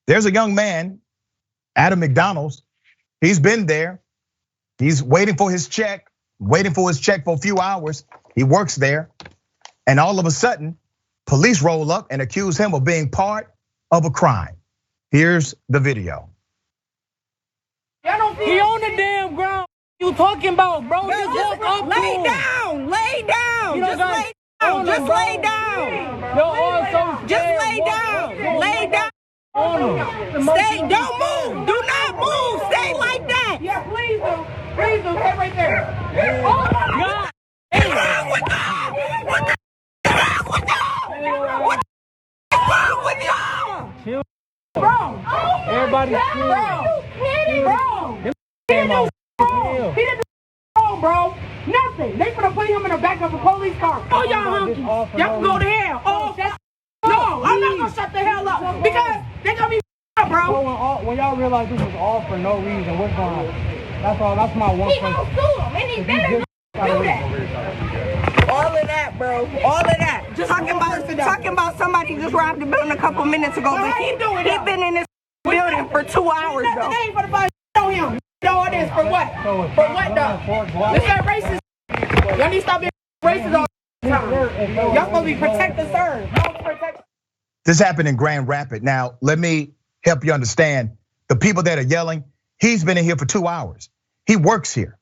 There's a young man at a McDonald's. He's been there. He's waiting for his check, for a few hours. He works there. And all of a sudden, police roll up and accuse him of being part of a crime. Here's the video. He on the damn ground. You talking about, bro? Just lay down. Just lay down. Just lay down. Just lay down. Lay down. Stay. Don't move. Do not move. Stay like that. Yeah, please do. Please do. Stay right there. Oh my God. What's wrong with y'all? What's wrong with y'all? What's wrong with y'all? Bro. Everybody Bro. He didn't do wrong, bro. Nothing. They finna put him in the back of a police car. Oh, y'all hunky. Y'all can go to hell. Oh, that's no. I'm not gonna shut the hell up because they gonna be up, bro. When y'all realize this was all for no reason, what's going on? That's all. That's my one He question. gonna sue him, and he better do that. All of that, bro. All of that. Talking about somebody just robbed the building a couple minutes ago. Well, how you doing He been in this building for 2 hours That's the though. name for the bus. Show him. Show all this for what? For what though? This that racist. Y'all need to stop being racist all the time. Y'all supposed to be protect the serve. This happened in Grand Rapids. Now, let me help you understand. The people that are yelling, he's been in here for 2 hours. He works here.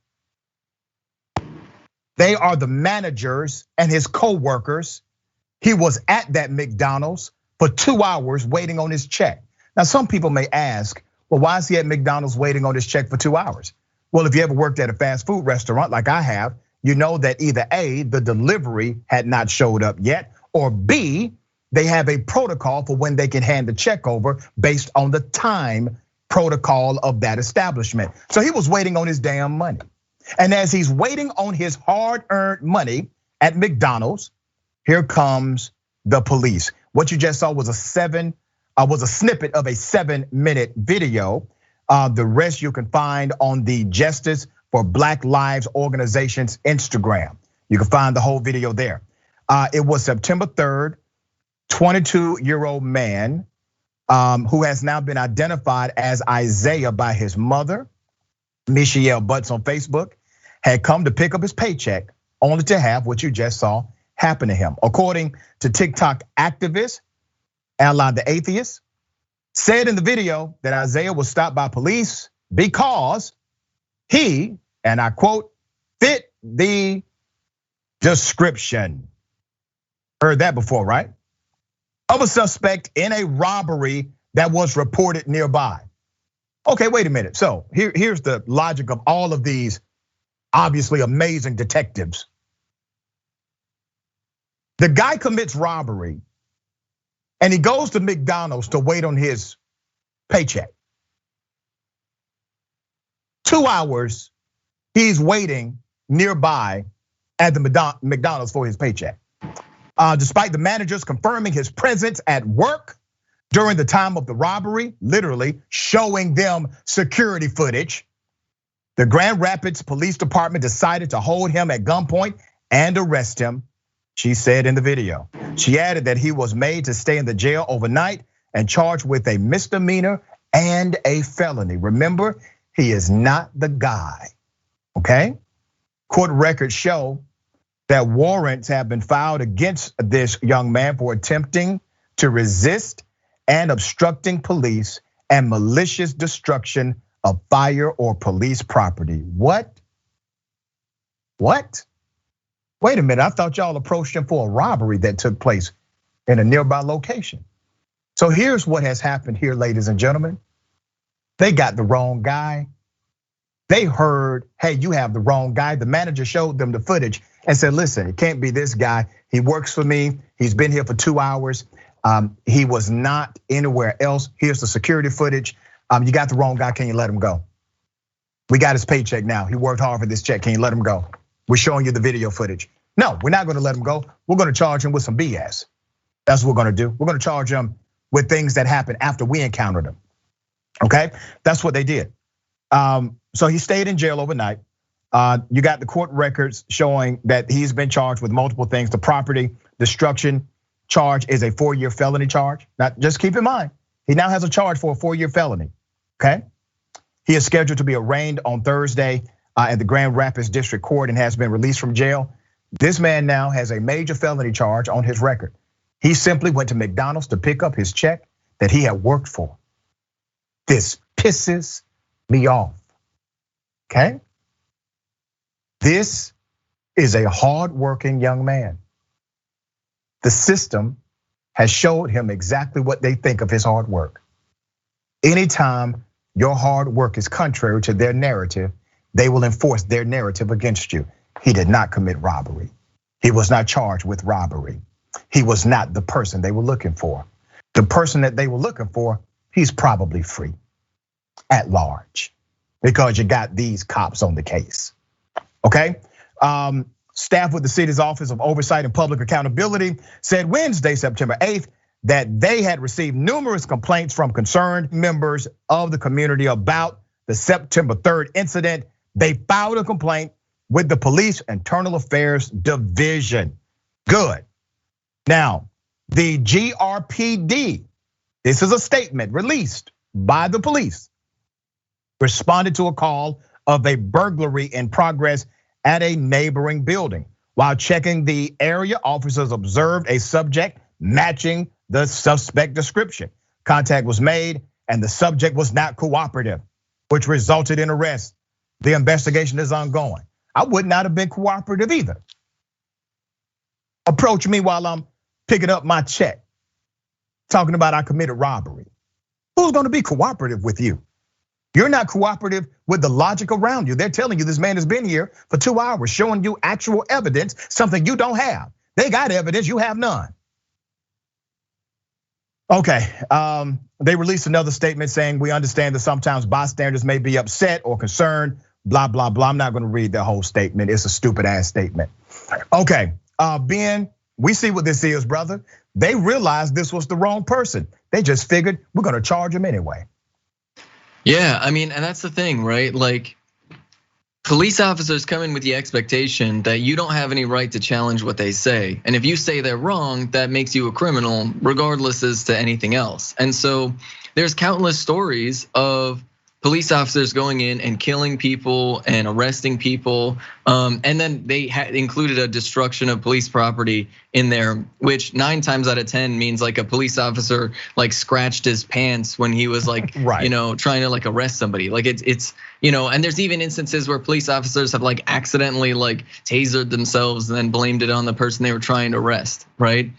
They are the managers and his co-workers. He was at that McDonald's for 2 hours waiting on his check. Now, some people may ask, well, why is he at McDonald's waiting on his check for 2 hours? Well, if you ever worked at a fast food restaurant like I have, you know that either A, the delivery had not showed up yet, or B, they have a protocol for when they can hand the check over based on the time protocol of that establishment. So he was waiting on his damn money. And as he's waiting on his hard-earned money at McDonald's, here comes the police. What you just saw was a snippet of a 7-minute video. The rest you can find on the Justice for Black Lives Organization's Instagram. You can find the whole video there. It was September 3rd, 22-year-old man who has now been identified as Isaiah by his mother, Michelle Butts on Facebook, had come to pick up his paycheck only to have what you just saw happen to him. According to TikTok activist Ally the Atheist, said in the video that Isaiah was stopped by police because he, and I quote, fit the description. Heard that before, right? Of a suspect in a robbery that was reported nearby. Okay, wait a minute. So here's the logic of all of these obviously amazing detectives. The guy commits robbery and he goes to McDonald's to wait on his paycheck. 2 hours, he's waiting nearby at the McDonald's for his paycheck. Despite the managers confirming his presence at work during the time of the robbery, literally showing them security footage, the Grand Rapids Police Department decided to hold him at gunpoint and arrest him, she said in the video. She added that he was made to stay in the jail overnight and charged with a misdemeanor and a felony. Remember, he is not the guy, okay? Court records show that warrants have been filed against this young man for attempting to resist and obstructing police and malicious destruction of fire or police property. What? Wait a minute, I thought y'all approached him for a robbery that took place in a nearby location. So here's what has happened here, ladies and gentlemen. They got the wrong guy. They heard, hey, you have the wrong guy. The manager showed them the footage and said, listen, it can't be this guy. He works for me. He's been here for 2 hours. He was not anywhere else. Here's the security footage. You got the wrong guy. Can you let him go? We got his paycheck now. He worked hard for this check. Can you let him go? We're showing you the video footage. No, we're not gonna let him go. We're gonna charge him with some BS. That's what we're gonna do. We're gonna charge him with things that happened after we encountered him. Okay, that's what they did. So he stayed in jail overnight. You got the court records showing that he's been charged with multiple things. The property destruction charge is a 4-year felony charge. Now, just keep in mind, He now has a charge for a 4-year felony, okay? He is scheduled to be arraigned on Thursday at the Grand Rapids District Court and has been released from jail. This man now has a major felony charge on his record. He simply went to McDonald's to pick up his check that he had worked for. This pisses me off, okay? This is a hardworking young man. The system has showed him exactly what they think of his hard work. Anytime your hard work is contrary to their narrative, they will enforce their narrative against you. He did not commit robbery. He was not charged with robbery. He was not the person they were looking for. The person that they were looking for, he's probably free at large because you got these cops on the case, okay? Staff with the city's Office of Oversight and Public Accountability said Wednesday, September 8th, that they had received numerous complaints from concerned members of the community about the September 3rd incident. They filed a complaint with the Police Internal Affairs Division. Good. Now, the GRPD, this is a statement released by the police, responded to a call of a burglary in progress at a neighboring building. While checking the area, officers observed a subject matching the suspect description. Contact was made and the subject was not cooperative, which resulted in arrest. The investigation is ongoing. I would not have been cooperative either. Approach me while I'm picking up my check, talking about I committed robbery. Who's gonna be cooperative with you? You're not cooperative with the logic around you. They're telling you this man has been here for 2 hours, showing you actual evidence, something you don't have. They got evidence, you have none. Okay, they released another statement saying, we understand that sometimes bystanders may be upset or concerned, blah, blah, blah. I'm not gonna read the whole statement. It's a stupid ass statement. Okay, Ben, we see what this is, brother. They realized this was the wrong person. They just figured we're gonna charge him anyway. Yeah, I mean, and that's the thing, right? Like, police officers come in with the expectation that you don't have any right to challenge what they say. And if you say they're wrong, that makes you a criminal, regardless as to anything else. And so there's countless stories of police officers going in and killing people and arresting people. And then they had included a destruction of police property in there, which 9 times out of 10 means like a police officer like scratched his pants when he was like, right, trying to like arrest somebody. Like it's, and there's even instances where police officers have like accidentally like tasered themselves and then blamed it on the person they were trying to arrest, right?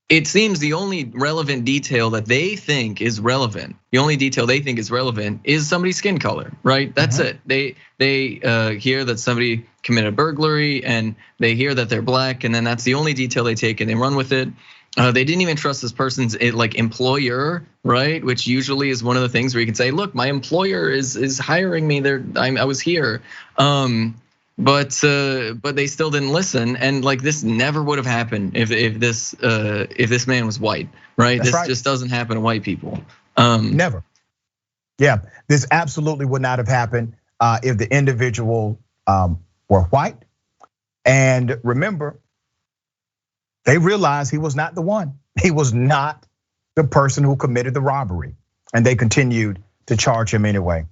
It seems the only relevant detail that they think is relevant, is somebody's skin color, right? That's it. They hear that somebody committed a burglary and they hear that they're black, and then that's the only detail they take and they run with it. They didn't even trust this person's like employer, right? Which usually is one of the things where you can say, look, my employer is hiring me. I was here. But they still didn't listen, and like this never would have happened if this man was white, right? This just doesn't happen to white people. Never. Yeah, this absolutely would not have happened if the individual were white. And remember, they realized he was not the one. He was not the person who committed the robbery, and they continued to charge him anyway.